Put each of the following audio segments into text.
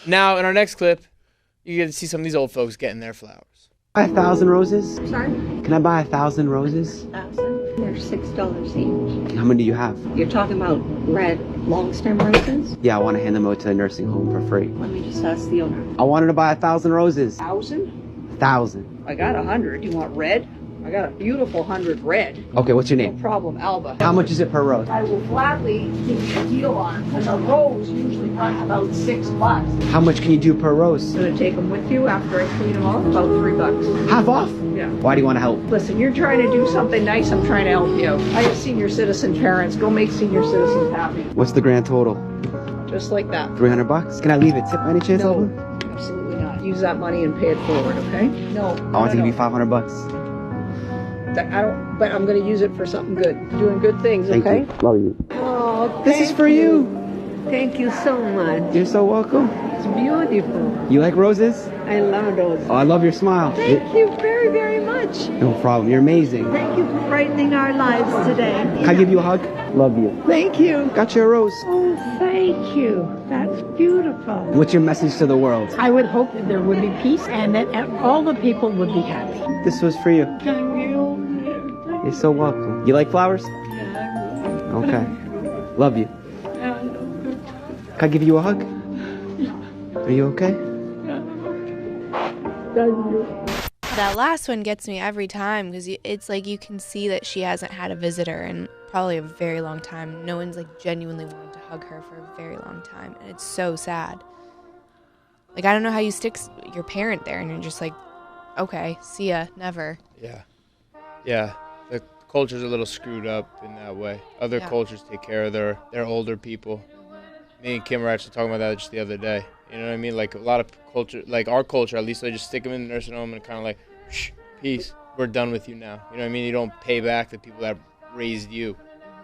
Now, in our next clip, you get to see some of these old folks getting their flowers. 1,000 roses? Sorry? Can I buy 1,000 roses? 1,000? They're $6 each. How many do you have? You're talking about red long stem roses? Yeah, I want to hand them over to the nursing home for free. Let me just ask the owner. I wanted to buy 1,000 roses. 1,000? 1,000. I got 100. You want red? I got a beautiful 100 red. Okay, what's your No name? problem, Alba. How much is it per rose? I will gladly give you a deal on it, because a rose usually runs about $6. How much can you do per rose? I'm going to take them with you after I clean them off, about $3. Half off? Yeah. Why do you want to help? Listen, you're trying to do something nice, I'm trying to help you. I have senior citizen parents. Go make senior citizens happy. What's the grand total? Just like that. $300? Can I leave it tip by any chance, No, Alba? absolutely not. Use that money and pay it forward, okay? No. I want to give you $500. I don't, but I'm going to use it for something good. Doing good things, Thank okay? you. Love you. Oh, This is for you. Thank you so much. You're so welcome. It's beautiful. You like roses? I love those. Oh, I love your smile. Thank you very, very much. No problem. You're amazing. Thank you for brightening our lives today. Can I give you a hug? Love you. Thank you. Got you a rose. Oh, thank you. That's beautiful. What's your message to the world? I would hope that there would be peace and that all the people would be happy. This was for you. Thank you. You're so welcome. You like flowers? Okay. Love you. Can I give you a hug? Are you okay? That last one gets me every time because it's like you can see that she hasn't had a visitor in probably a very long time. No one's like genuinely wanted to hug her for a very long time, and it's so sad. Like, I don't know how you stick your parent there and you're just like, okay, see ya, never. Yeah. The culture's a little screwed up in that way. Other cultures take care of their older people. Me and Kim were actually talking about that just the other day. You know what I mean? Like, a lot of culture, like our culture, at least they just stick them in the nursing home and kind of like, shh, peace, we're done with you now. You know what I mean? You don't pay back the people that raised you,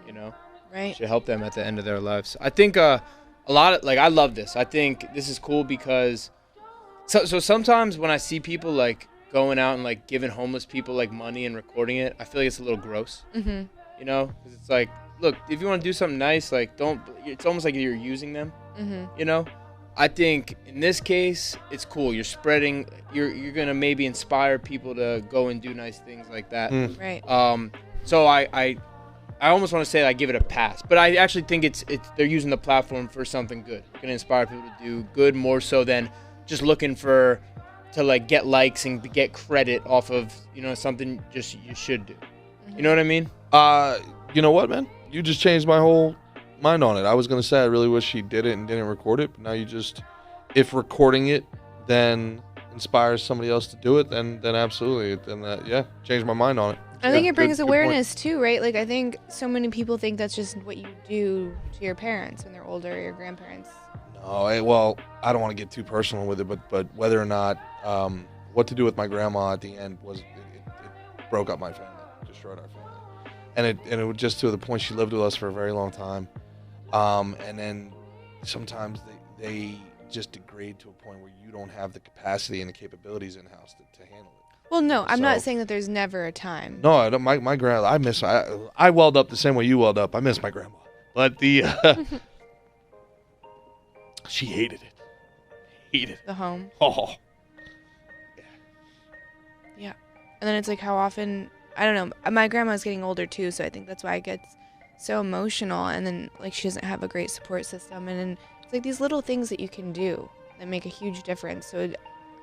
you know? Right. You should help them at the end of their lives. I think a lot of, like, I love this. I think this is cool because, so sometimes when I see people, like, going out and, like, giving homeless people, like, money and recording it, I feel like it's a little gross, you know? Because it's like, look, if you want to do something nice, like, don't, it's almost like you're using them, you know? I think in this case, it's cool. You're spreading, you're going to maybe inspire people to go and do nice things like that. Right. So I almost want to say I give it a pass, but I actually think it's they're using the platform for something good. Going to inspire people to do good more so than just looking to like get likes and get credit off of, you know, something just you should do. You know what I mean? You know what, man? You just changed my whole mind on it. I was going to say I really wish she did it and didn't record it, but now you just, if recording it then inspires somebody else to do it, then absolutely. Then changed my mind on it. I think it brings awareness too, right? Like, I think so many people think that's just what you do to your parents when they're older, or your grandparents. No, well, I don't want to get too personal with it, but whether or not what to do with my grandma at the end was it broke up my family, destroyed our family, and it was just to the point she lived with us for a very long time, and then sometimes they just degrade to a point where you don't have the capacity and the capabilities in house to handle it. Well, no, I'm not saying that there's never a time. No, I don't, my grandma, I welled up the same way you welled up. I miss my grandma, but she hated it. The home. Oh. Yeah. And then it's like how often, I don't know, my grandma's getting older too, so I think that's why it gets so emotional, and then like she doesn't have a great support system, and then it's like these little things that you can do that make a huge difference. So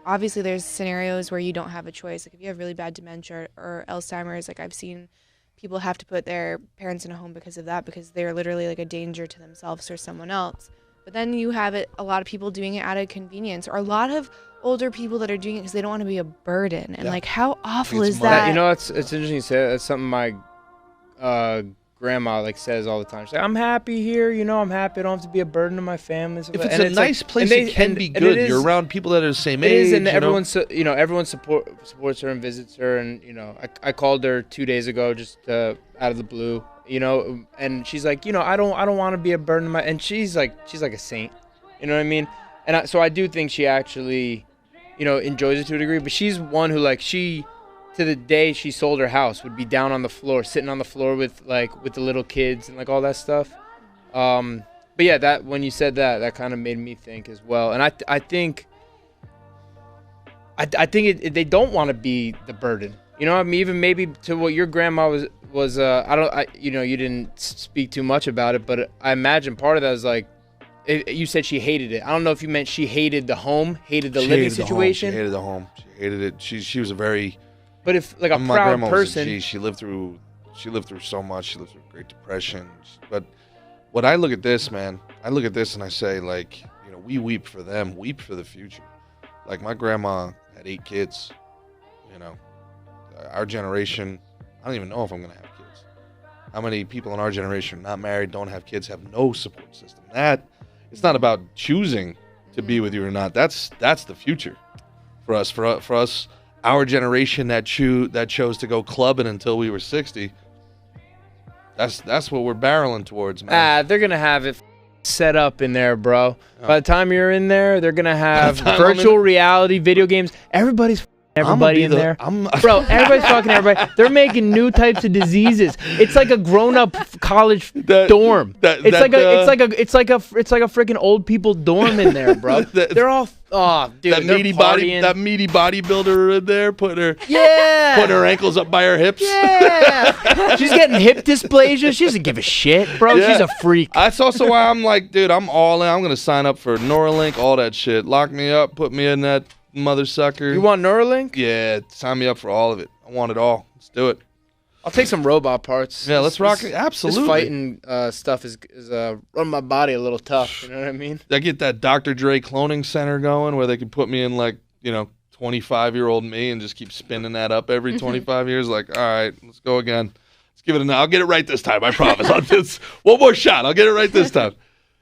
obviously there's scenarios where you don't have a choice. Like if you have really bad dementia or Alzheimer's, like I've seen people have to put their parents in a home because of that, because they're literally like a danger to themselves or someone else. But then you have a lot of people doing it out of convenience, or a lot of older people that are doing it because they don't want to be a burden. And like, how awful is that? You know, it's interesting you say that. It's something my grandma like says all the time. She's like, I'm happy here, you know, I'm happy I don't have to be a burden to my family. If it's a nice place, it can be good. You're around people that are the same age. It is, and everyone supports her and visits her. And you know, I called her 2 days ago just out of the blue, you know, and she's like, you know, I don't want to be a burden to my. And she's like a saint, you know what I mean? And so I do think she actually, you know, enjoys it to a degree. But she's one who like to the day she sold her house would be down on the floor, sitting on the floor with the little kids and like all that stuff. But yeah, that when you said that, that kind of made me think as well. And I think they don't want to be the burden. You know, I mean, even maybe to what your grandma was. You know, you didn't speak too much about it, but I imagine part of that is like, you said she hated it. I don't know if you meant she hated the home, hated the living situation. She hated the home. She hated it. She was a very. But if like a proud person, she lived through so much. She lived through Great Depression. But when I look at this, man, I look at this and I say, like, you know, we weep for them, weep for the future. Like, my grandma had 8 kids. You know, our generation, I don't even know if I'm gonna have kids. How many people in our generation not married, don't have kids, have no support system? That it's not about choosing to be with you or not. That's the future for us. For us, our generation that chose to go clubbing until we were 60. That's what we're barreling towards, man. They're gonna have it set up in there, bro. By the time you're in there, they're gonna have virtual reality, video games. Everybody in there. Bro, everybody's fucking everybody. They're making new types of diseases. It's like a grown-up college dorm. It's like a freaking old people dorm in there, bro. They're all dude. That meaty bodybuilder in there, putting her ankles up by her hips. Yeah. She's getting hip dysplasia. She doesn't give a shit, bro. Yeah. She's a freak. That's also why I'm like, dude, I'm all in. I'm gonna sign up for Neuralink, all that shit. Lock me up, put me in that mother sucker. You want Neuralink? Yeah, sign me up for all of it. I want it all. Let's do it. I'll take some robot parts. Yeah, let's rock it. Absolutely. This fighting stuff is running my body a little tough. You know what I mean? I get that Dr. Dre cloning center going where they can put me in, like, you know, 25-year-old me and just keep spinning that up every 25 years. Like, all right, let's go again. Let's give it I'll get it right this time. I promise. I'll just one more shot. I'll get it right this time.